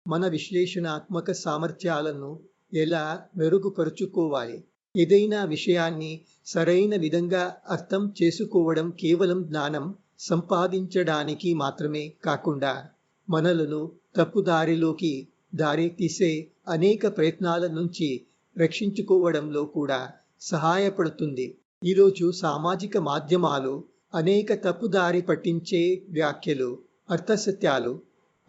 మన విశ్లేషణాత్మక సామర్థ్యాలను ఎలా మెరుగుపరుచుకోవాలి? ఏదైనా విషయాన్ని సరైన విధంగా అర్థం చేసుకోవడం కేవలం జ్ఞానం సంపాదించడానికి మాత్రమే కాకుండా మనలను తప్పుదారిలోకి దారి తీసే అనేక ప్రయత్నాల నుంచి రక్షించుకోవడంలో కూడా సహాయపడుతుంది. ఈరోజు సామాజిక మాధ్యమాలు అనేక తప్పుదారి పట్టించే వ్యాఖ్యలు, అర్థసత్యాలు,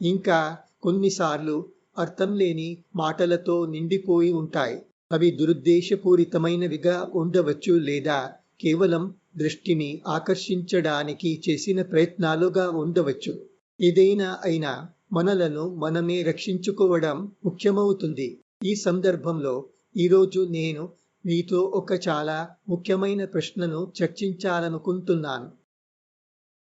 ఇంకా కొన్నిసార్లు అర్థం లేని మాటలతో నిండిపోయి ఉంటాయి. అవి దురుద్దేశపూరితమైనవిగా ఉండవచ్చు లేదా కేవలం దృష్టిని ఆకర్షించడానికి చేసిన ప్రయత్నాలుగా ఉండవచ్చు. ఏదైనా అయినా మనలను మనమే రక్షించుకోవడం ముఖ్యమవుతుంది. ఈ సందర్భంలో ఈరోజు నేను మీతో ఒక చాలా ముఖ్యమైన ప్రశ్నను చర్చించాలనుకుంటున్నాను.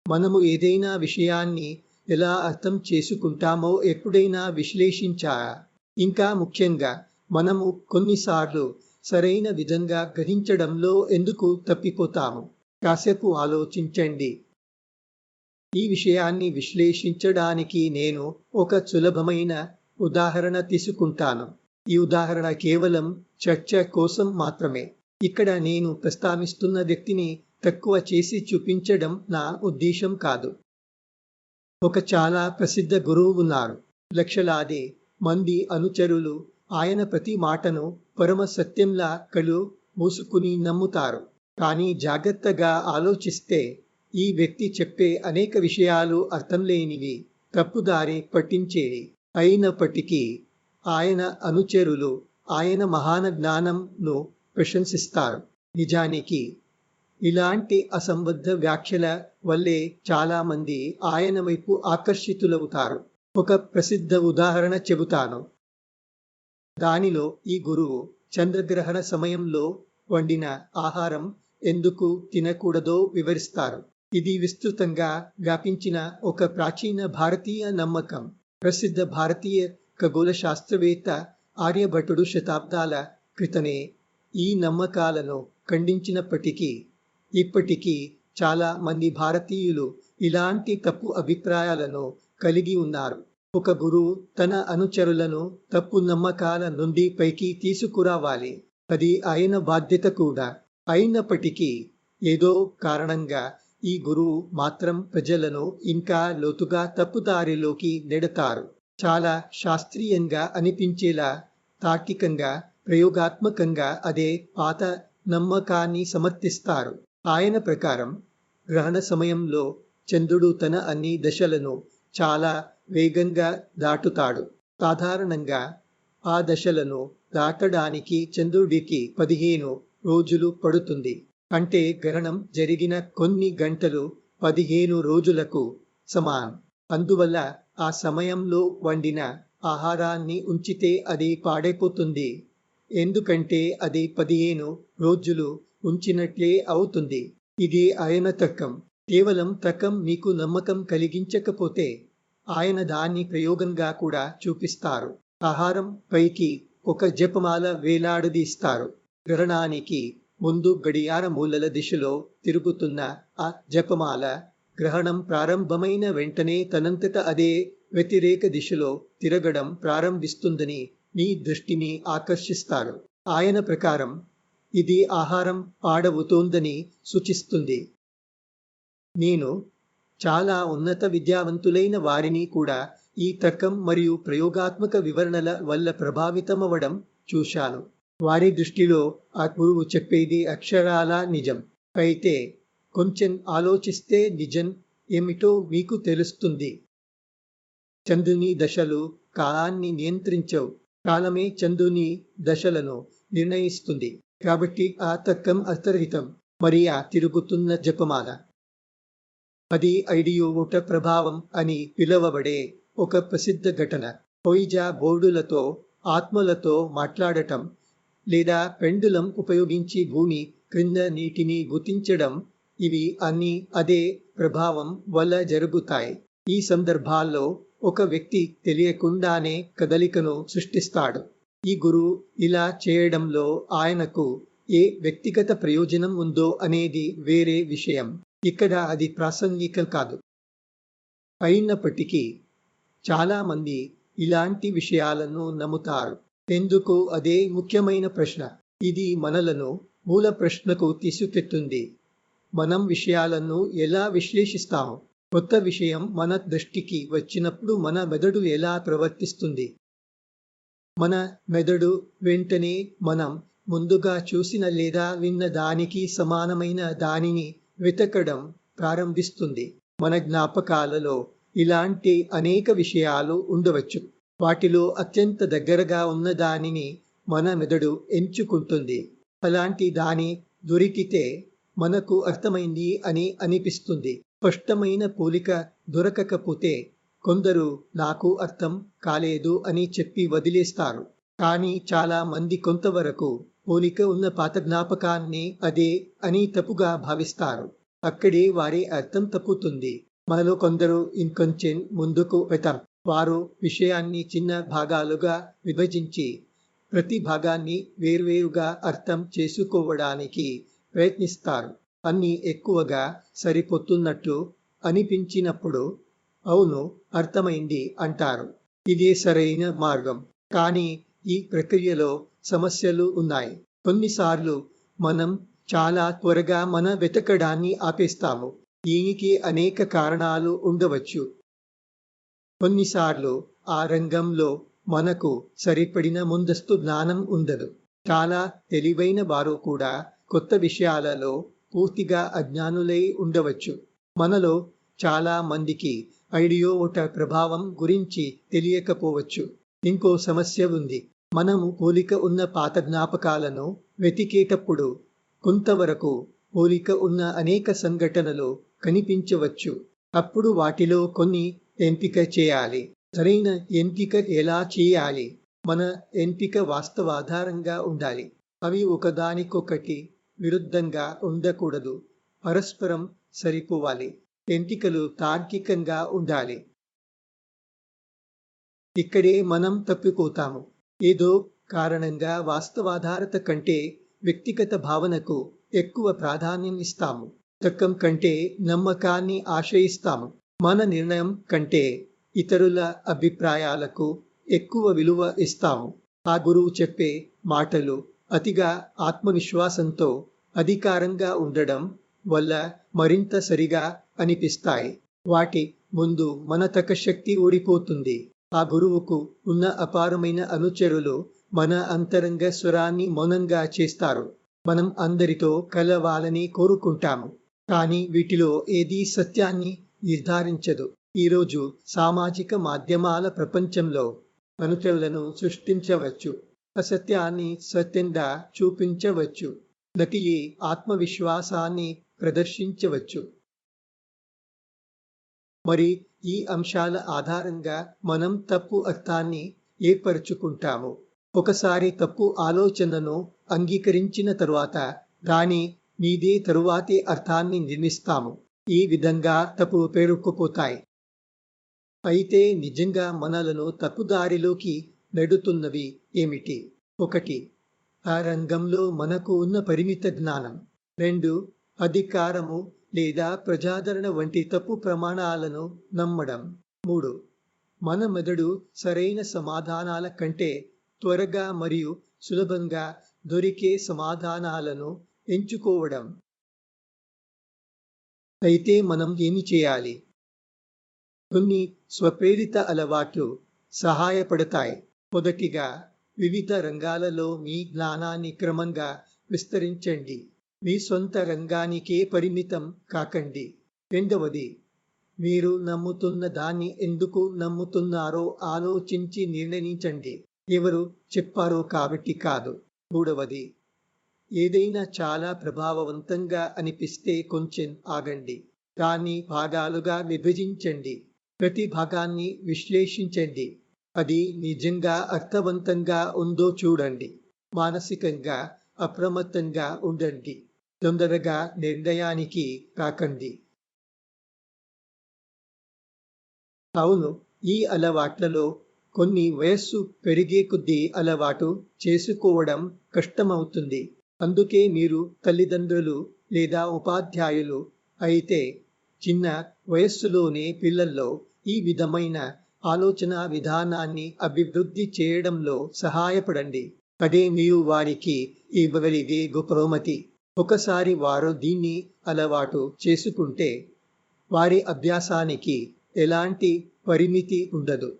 మనము ఏదైనా విషయాన్ని ఎలా అర్థం చేసుకుంటామో ఎప్పుడైనా విశ్లేషించారా? ఇంకా ముఖ్యంగా మనము కొన్నిసార్లు సరైన విధంగా గ్రహించడంలో ఎందుకు తప్పిపోతాము? కాసేపు ఆలోచించండి. ఈ విషయాన్ని విశ్లేషించడానికి నేను ఒక సులభమైన ఉదాహరణ తీసుకుంటాను. ఈ ఉదాహరణ కేవలం చర్చ కోసం మాత్రమే. ఇక్కడ నేను ప్రస్తావిస్తున్న వ్యక్తిని తక్కువ చేసి చూపించడం నా ఉద్దేశం కాదు. ఒక చాలా ప్రసిద్ధ గురువు ఉన్నారు. లక్షలాది మంది అనుచరులు ఆయన ప్రతి మాటను పరమ సత్యంలా కళ్ళు మూసుకుని నమ్ముతారు. కానీ జాగ్రత్తగా ఆలోచిస్తే ఈ వ్యక్తి చెప్పే అనేక విషయాలు అర్థం లేనివి, తప్పుదారి పట్టించేవి. అయినప్పటికీ ఆయన అనుచరులు ఆయన మహాన జ్ఞానంను ప్రశంసిస్తారు. నిజానికి ఇలాంటి అసంబద్ధ వ్యాఖ్యల వల్లే చాలా మంది ఆయన వైపు ఆకర్షితులవుతారు. ఒక ప్రసిద్ధ ఉదాహరణ చెబుతాను. దానిలో ఈ గురువు చంద్రగ్రహణ సమయంలో వండిన ఆహారం ఎందుకు తినకూడదో వివరిస్తారు. ఇది విస్తృతంగా వ్యాపించిన ఒక ప్రాచీన భారతీయ నమ్మకం. ప్రసిద్ధ భారతీయ ఖగోళ శాస్త్రవేత్త ఆర్యభటుడు శతాబ్దాల క్రితమే ఈ నమ్మకాలను ఖండించినప్పటికీ ఇప్పటికీ చాలా మంది భారతీయులు ఇలాంటి తప్పు అభిప్రాయాలను కలిగి ఉన్నారు. ఒక గురువు తన అనుచరులను తప్పు నమ్మకాల నుండి పైకి తీసుకురావాలి. అది ఆయన బాధ్యత కూడా. అయినప్పటికీ ఏదో కారణంగా ఈ గురువు మాత్రం ప్రజలను ఇంకా లోతుగా తప్పుదారిలోకి నెడతారు. చాలా శాస్త్రీయంగా అనిపించేలా తార్కికంగా, ప్రయోగాత్మకంగా అదే పాత నమ్మకాన్ని సమర్థిస్తారు. ఆయన ప్రకారం గ్రహణ సమయంలో చంద్రుడు తన అన్ని దశలను చాలా వేగంగా దాటుతాడు. సాధారణంగా ఆ దశలను దాటడానికి చంద్రుడికి 15 రోజులు పడుతుంది. అంటే గ్రహణం జరిగిన కొన్ని గంటలు 15 రోజులకు సమానం. అందువల్ల ఆ సమయంలో వండిన ఆహారాన్ని ఉంచితే అది పాడైపోతుంది. ఎందుకంటే అది 15 రోజులు ఉంచినట్లే అవుతుంది. ఇది ఆయన తర్కం. కేవలం తర్కం మీకు నమ్మకం కలిగించకపోతే ఆయన దాన్ని ప్రయోగంగా కూడా చూపిస్తారు. ఆహారం పైకి ఒక జపమాల వేలాడదీస్తారు. గ్రహణానికి ముందు గడియార మూలల దిశలో తిరుగుతున్న ఆ జపమాల గ్రహణం ప్రారంభమైన వెంటనే తనంతట అదే వ్యతిరేక దిశలో తిరగడం ప్రారంభిస్తుందని మీ దృష్టిని ఆకర్షిస్తారు. ఆయన ప్రకారం ఇది ఆహారం పాడవుతోందని సూచిస్తుంది. నేను చాలా ఉన్నత విద్యావంతులైన వారిని కూడా ఈ తర్కం మరియు ప్రయోగాత్మక వివరణల వల్ల ప్రభావితమవడం చూశాను. వారి దృష్టిలో ఆ గురువు చెప్పేది అక్షరాలా నిజం. అయితే కొంచెం ఆలోచిస్తే నిజం ఏమిటో మీకు తెలుస్తుంది. చంద్రుని దశలు కాలాన్ని నియంత్రించవు. కాలమే చంద్రుని దశలను నిర్ణయిస్తుంది. కాబట్టి ఆ తర్కం అర్థరహితం. మరి ఆ తిరుగుతున్న జపమాల అది ఐడియోవోట ప్రభావం అని పిలువబడే ఒక ప్రసిద్ధ ఘటన. ఓయిజా బోర్డులతో ఆత్మలతో మాట్లాడటం లేదా పెండులం ఉపయోగించి భూమి క్రింద నీటిని గుర్తించడం ఇవి అన్నీ అదే ప్రభావం వల్ల జరుగుతాయి. ఈ సందర్భాల్లో ఒక వ్యక్తి తెలియకుండానే కదలికను సృష్టిస్తాడు. ఈ గురువు ఇలా చేయడంలో ఆయనకు ఏ వ్యక్తిగత ప్రయోజనం ఉందో అనేది వేరే విషయం. ఇక్కడ అది ప్రాసంగికం కాదు. అయినప్పటికీ చాలామంది ఇలాంటి విషయాలను నమ్ముతారు. ఎందుకు? అదే ముఖ్యమైన ప్రశ్న. ఇది మనలను మూల ప్రశ్నకు తీసుకెళ్తుంది. మనం విషయాలను ఎలా విశ్లేషిస్తాము? కొత్త విషయం మన దృష్టికి వచ్చినప్పుడు మన మెదడు ఎలా ప్రవర్తిస్తుంది? మన మెదడు వెంటనే మనం ముందుగా చూసిన లేదా విన్న దానికి సమానమైన దానిని వెతకడం ప్రారంభిస్తుంది. మన జ్ఞాపకాలలో ఇలాంటి అనేక విషయాలు ఉండవచ్చు. వాటిలో అత్యంత దగ్గరగా ఉన్న దానిని మన మెదడు ఎంచుకుంటుంది. అలాంటి దాని దొరికితే మనకు అర్థమైంది అని అనిపిస్తుంది. స్పష్టమైన పోలిక దొరకకపోతే కొందరు నాకు అర్థం కాలేదు అని చెప్పి వదిలేస్తారు. కానీ చాలా మంది కొంతవరకు పోలిక ఉన్న పాత జ్ఞాపకాన్ని అదే అని తప్పుగా భావిస్తారు. అక్కడే వారి అర్థం తప్పుతుంది. మనలో కొందరు ఇంకొంచెం ముందుకు వెళ్తాం. వారు విషయాన్ని చిన్న భాగాలుగా విభజించి ప్రతి భాగాన్ని వేర్వేరుగా అర్థం చేసుకోవడానికి ప్రయత్నిస్తారు. అన్నీ ఎక్కువగా సరిపోతున్నట్లు అనిపించినప్పుడు అవును అర్థమైంది అంటారు. ఇదే సరైన మార్గం. కానీ ఈ ప్రక్రియలో సమస్యలు ఉన్నాయి. కొన్నిసార్లు మనం చాలా త్వరగా మన వెతకడాన్ని ఆపేస్తాము. దీనికి అనేక కారణాలు ఉండవచ్చు. కొన్నిసార్లు ఆ రంగంలో మనకు సరిపడిన ముందస్తు జ్ఞానం ఉండదు. చాలా తెలివైన వారు కూడా కొత్త విషయాలలో పూర్తిగా అజ్ఞానులై ఉండవచ్చు. మనలో చాలా మందికి ఐడియోట ప్రభావం గురించి తెలియకపోవచ్చు. ఇంకో సమస్య ఉంది. మనము పోలిక ఉన్న పాత జ్ఞాపకాలను వెతికేటప్పుడు కొంతవరకు పోలిక ఉన్న అనేక సంఘటనలు కనిపించవచ్చు. అప్పుడు వాటిలో కొన్ని ఎంపిక చేయాలి. సరైన ఎంపిక ఎలా చేయాలి? మన ఎంపిక వాస్తవాధారంగా ఉండాలి. అవి ఒకదానికొకటి విరుద్ధంగా ఉండకూడదు. పరస్పరం సరిపోవాలి. ఎంపికలు తార్కికంగా ఉండాలి. ఇక్కడే మనం తప్పిపోతాము. ఏదో కారణంగా వాస్తవాధారత కంటే వ్యక్తిగత భావనకు ఎక్కువ ప్రాధాన్యం ఇస్తాము. తర్కం కంటే నమ్మకాన్ని ఆశ్రయిస్తాము. మన నిర్ణయం కంటే ఇతరుల అభిప్రాయాలకు ఎక్కువ విలువ ఇస్తాము. ఆ గురువు చెప్పే మాటలు అతిగా ఆత్మవిశ్వాసంతో అధికారంగా ఉండడం వల్ల మరింత సరిగా అనిపిస్తాయి. వాటి ముందు మన తకశక్తి ఓడిపోతుంది. ఆ గురువుకు ఉన్న అపారమైన అనుచరులు మన అంతరంగ స్వరాన్ని మౌనంగా చేస్తారు. మనం అందరితో కలవాలని కోరుకుంటాము. కానీ వీటిలో ఏదీ సత్యాన్ని నిర్ధారించదు. ఈరోజు సామాజిక మాధ్యమాల ప్రపంచంలో అనుచరులను సృష్టించవచ్చు. అసత్యాన్ని సత్యంగా చూపించవచ్చు. నకిలీ ఆత్మవిశ్వాసాన్ని ప్రదర్శించవచ్చు. మరి ఈ అంశాల ఆధారంగా మనం తప్పు అర్థాన్ని ఏర్పరచుకుంటాము. ఒకసారి తప్పు ఆలోచనను అంగీకరించిన తరువాత దాని మీదే తరువాతే అర్థాన్ని నిర్మిస్తాము. ఈ విధంగా తప్పు పేరుకుపోతాయి. అయితే నిజంగా మనలను తప్పుదారిలోకి నెడుతున్నవి ఏమిటి? 1. ఆ రంగంలో మనకు ఉన్న పరిమిత జ్ఞానం. 2. అధికారము లేదా ప్రజాదరణ వంటి తప్పు ప్రమాణాలను నమ్మడం. 3. మన మెదడు సరైన సమాధానాల కంటే త్వరగా మరియు సులభంగా దొరికే సమాధానాలను ఎంచుకోవడం. అయితే మనం ఏమి చేయాలి? కొన్ని స్వప్రేరిత అలవాట్లు సహాయపడతాయి. మొదటిగా, వివిధ రంగాలలో మీ జ్ఞానాన్ని క్రమంగా విస్తరించండి. మీ సొంత రంగానికే పరిమితం కాకండి. 2. మీరు నమ్ముతున్న దాన్ని ఎందుకు నమ్ముతున్నారో ఆలోచించి నిర్ణయించండి. ఎవరు చెప్పారో కాబట్టి కాదు. 3. ఏదైనా చాలా ప్రభావవంతంగా అనిపిస్తే కొంచెం ఆగండి. దాన్ని భాగాలుగా విభజించండి. ప్రతి భాగాన్ని విశ్లేషించండి. అది నిజంగా అర్థవంతంగా ఉందో చూడండి. మానసికంగా అప్రమత్తంగా ఉండండి. తొందరగా నిర్ణయానికి రాకండి. అవును, ఈ అలవాట్లలో కొన్ని వయస్సు పెరిగే కొద్దీ అలవాటు చేసుకోవడం కష్టమవుతుంది. అందుకే మీరు తల్లిదండ్రులు లేదా ఉపాధ్యాయులు అయితే చిన్న వయస్సులోనే పిల్లల్లో ఈ విధమైన ఆలోచన విధానాన్ని అభివృద్ధి చేయడంలో సహాయపడండి. అదే మీరు వారికి ఇవ్వగలిగే బహుమతి. ఒకసారి వారు దీన్ని అలవాటు చేసుకుంటే వారి అభ్యాసానికి ఎలాంటి పరిమితి ఉండదు.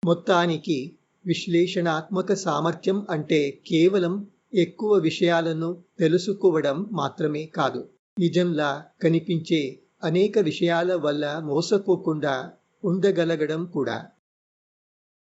మొత్తానికి విశ్లేషణాత్మక సామర్థ్యం అంటే కేవలం ఎక్కువ విషయాలను తెలుసుకోవడం మాత్రమే కాదు, నిజంలా కనిపించే అనేక విషయాల వల్ల మోసపోకుండా ఉండగలగడం కూడా.